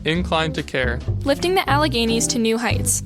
Inclined to care. Lifting the Alleghenies to new heights.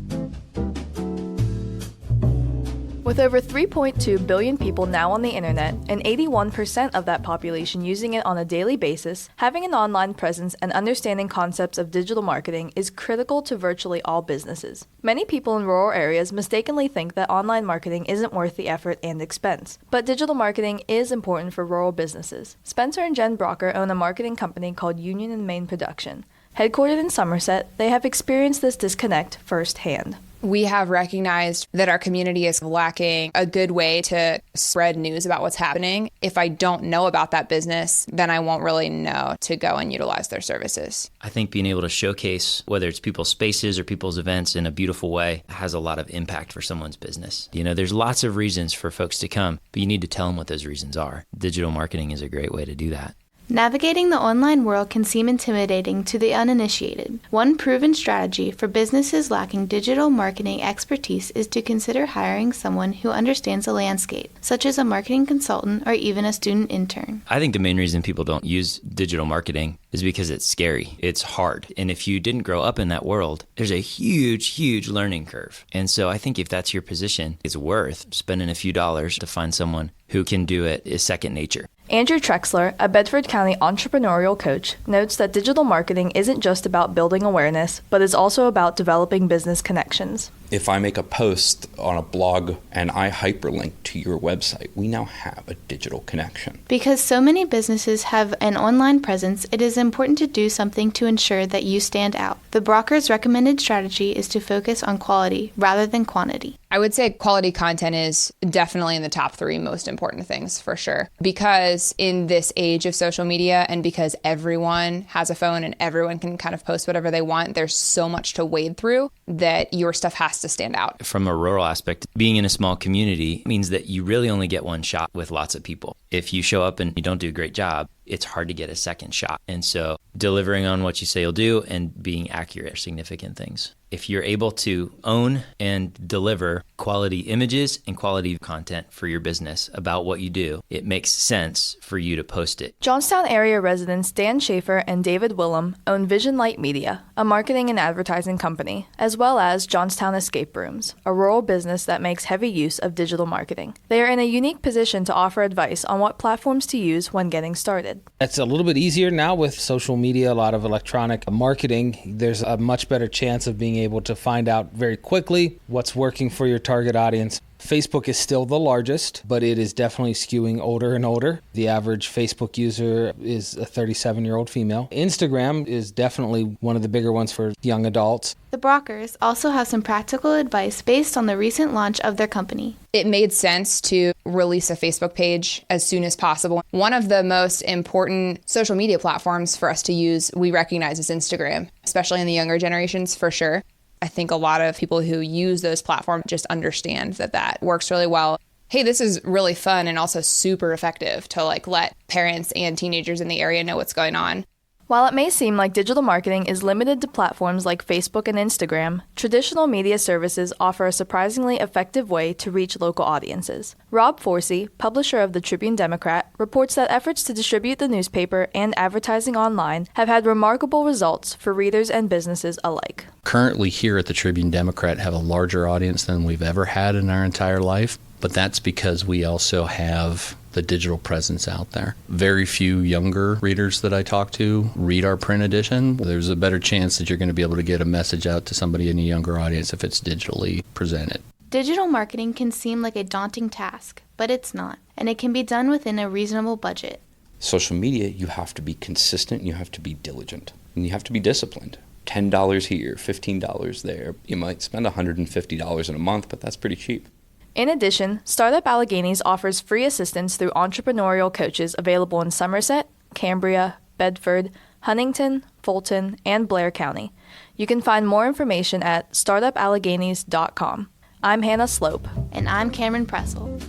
With over 3.2 billion people now on the internet and 81% of that population using it on a daily basis, having an online presence and understanding concepts of digital marketing is critical to virtually all businesses. Many people in rural areas mistakenly think that online marketing isn't worth the effort and expense, but digital marketing is important for rural businesses. Spencer and Jen Brocker own a marketing company called Union and Main Production. Headquartered in Somerset, they have experienced this disconnect firsthand. We have recognized that our community is lacking a good way to spread news about what's happening. If I don't know about that business, then I won't really know to go and utilize their services. I think being able to showcase, whether it's people's spaces or people's events in a beautiful way, has a lot of impact for someone's business. There's lots of reasons for folks to come, but you need to tell them what those reasons are. Digital marketing is a great way to do that. Navigating the online world can seem intimidating to the uninitiated. One proven strategy for businesses lacking digital marketing expertise is to consider hiring someone who understands the landscape, such as a marketing consultant or even a student intern. I think the main reason people don't use digital marketing is because it's scary. It's hard. And if you didn't grow up in that world, there's a huge learning curve. And so I think if that's your position, it's worth spending a few dollars to find someone who can do it is second nature. Andrew Trexler, a Bedford County entrepreneurial coach, notes that digital marketing isn't just about building awareness, but is also about developing business connections. If I make a post on a blog and I hyperlink to your website, we now have a digital connection. Because so many businesses have an online presence, it is important to do something to ensure that you stand out. The Brockers' recommended strategy is to focus on quality rather than quantity. I would say quality content is definitely in the top 3 most important things for sure. Because in this age of social media and because everyone has a phone and everyone can kind of post whatever they want, there's so much to wade through that your stuff has to stand out. From a rural aspect, being in a small community means that you really only get one shot with lots of people. If you show up and you don't do a great job, it's hard to get a second shot. And so delivering on what you say you'll do and being accurate are significant things. If you're able to own and deliver quality images and quality content for your business about what you do, it makes sense for you to post it. Johnstown area residents Dan Schaefer and David Willem own Vision Light Media, a marketing and advertising company, as well as Johnstown Escape Rooms, a rural business that makes heavy use of digital marketing. They are in a unique position to offer advice on what platforms to use when getting started. It's a little bit easier now with social media, a lot of electronic marketing. There's a much better chance of being able to find out very quickly what's working for your target audience. Facebook is still the largest, but it is definitely skewing older and older. The average Facebook user is a 37-year-old female. Instagram is definitely one of the bigger ones for young adults. The Brockers also have some practical advice based on the recent launch of their company. It made sense to release a Facebook page as soon as possible. One of the most important social media platforms for us to use, we recognize, is Instagram, especially in the younger generations for sure. I think a lot of people who use those platforms just understand that works really well. Hey, this is really fun and also super effective to let parents and teenagers in the area know what's going on. While it may seem like digital marketing is limited to platforms like Facebook and Instagram, traditional media services offer a surprisingly effective way to reach local audiences. Rob Forsey, publisher of the Tribune Democrat, reports that efforts to distribute the newspaper and advertising online have had remarkable results for readers and businesses alike. Currently here at the Tribune Democrat have a larger audience than we've ever had in our entire life, but that's because we also have the digital presence out there. Very few younger readers that I talk to read our print edition. There's a better chance that you're going to be able to get a message out to somebody in a younger audience if it's digitally presented. Digital marketing can seem like a daunting task, but it's not, and it can be done within a reasonable budget. Social media, you have to be consistent, you have to be diligent, and you have to be disciplined. $10 here, $15 there. You might spend $150 in a month, but that's pretty cheap. In addition, Startup Alleghenies offers free assistance through entrepreneurial coaches available in Somerset, Cambria, Bedford, Huntington, Fulton, and Blair County. You can find more information at startupalleghenies.com. I'm Hannah Slope. And I'm Cameron Pressel.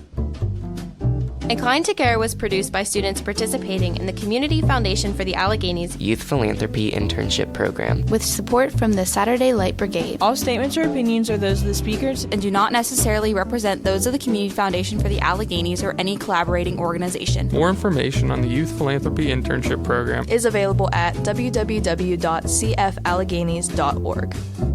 Inclined to Care was produced by students participating in the Community Foundation for the Alleghenies Youth Philanthropy Internship Program with support from the Saturday Light Brigade. All statements or opinions are those of the speakers and do not necessarily represent those of the Community Foundation for the Alleghenies or any collaborating organization. More information on the Youth Philanthropy Internship Program is available at www.cfalleghenies.org.